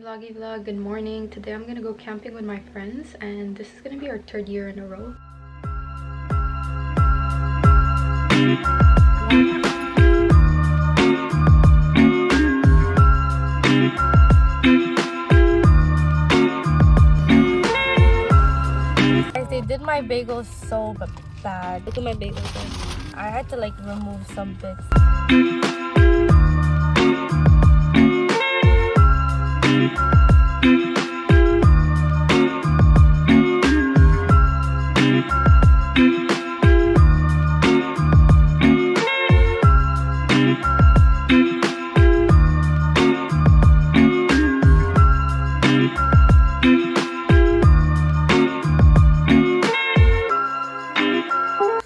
vloggy vlog. Good morning. Today I'm gonna go camping with my friends and this is gonna be our third year in a row. Guys, they did my bagels so bad. Look at my bagels. I had to like remove some bits.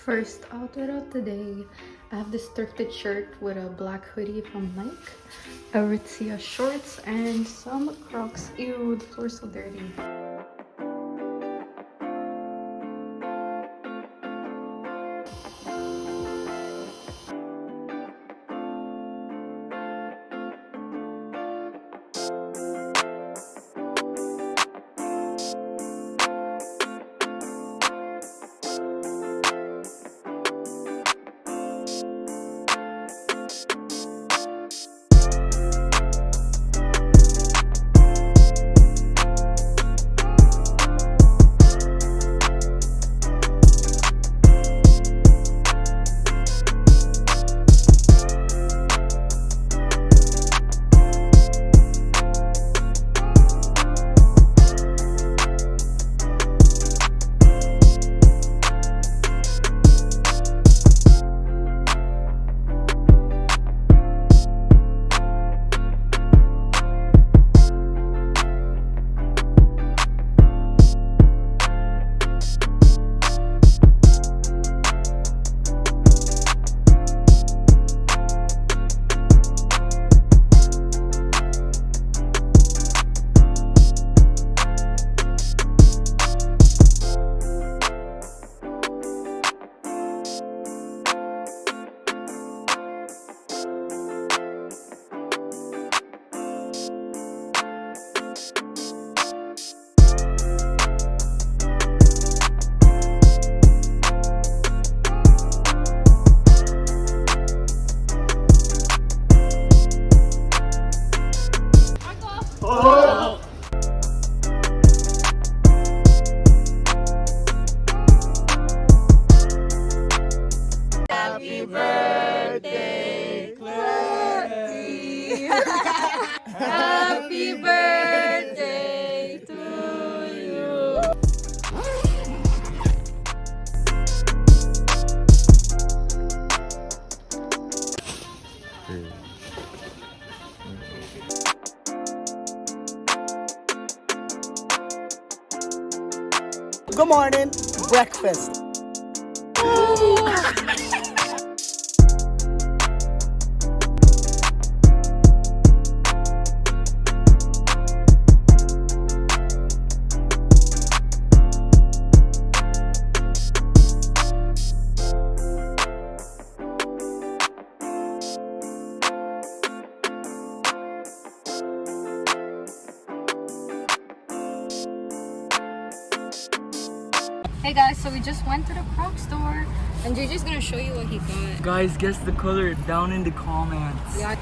First outfit of today, I have this thrifted shirt with a black hoodie from Nike, a Aritzia shorts, and some Crocs. Ew, the floor's so dirty. Happy birthday, Clarity! Happy birthday to you! Good morning, breakfast. Hey guys, so we just went to the Crocs store and JJ's gonna show you what he got. Guys, guess the color down in the comments. Yeah.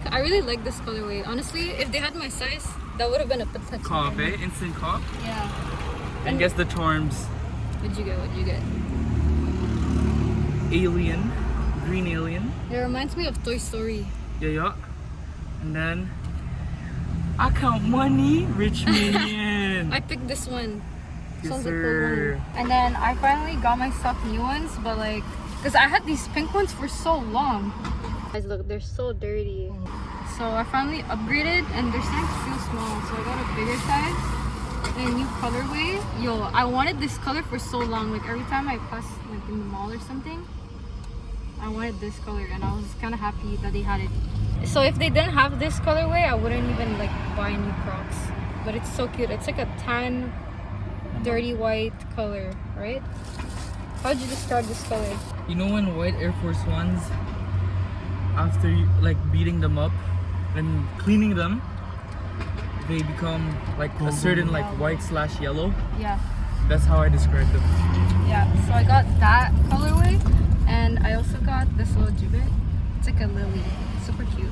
I really like this colorway. Honestly, if they had my size, that would have been a potential. Cop, eh? Instant cop. Yeah. And guess the terms. What'd you get? What'd you get? Alien. Green alien. It reminds me of Toy Story. Yeah. And then I count money, rich minion. I picked this one. Yes, Sounds like a cool sir. one. And then I finally got myself new ones, but like, because I had these pink ones for so long. Guys, look, they're so dirty. So I finally upgraded and they're starting to feel small. So I got a bigger size and a new colorway. Yo, I wanted this color for so long. Like every time I pass like in the mall or something, I wanted this color and I was kind of happy that they had it. So if they didn't have this colorway, I wouldn't even like buy new Crocs. But it's so cute. It's like a tan, dirty white color, right? How'd you describe this color? You know when white Air Force Ones, after you, like beating them up and cleaning them, they become like a certain like white/yellow. Yeah. That's how I describe them. Yeah, so I got that colorway, and I also got this little gibbet. It's like a lily, super cute.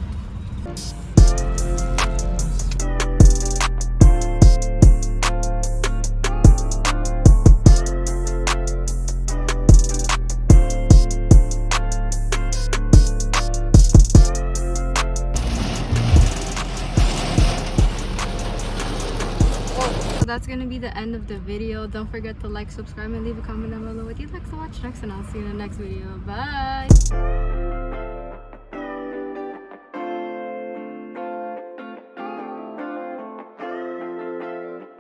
So that's gonna be the end of the video. Don't forget to like, subscribe, and leave a comment down below what you'd like to watch next, and I'll see you in the next video. Bye.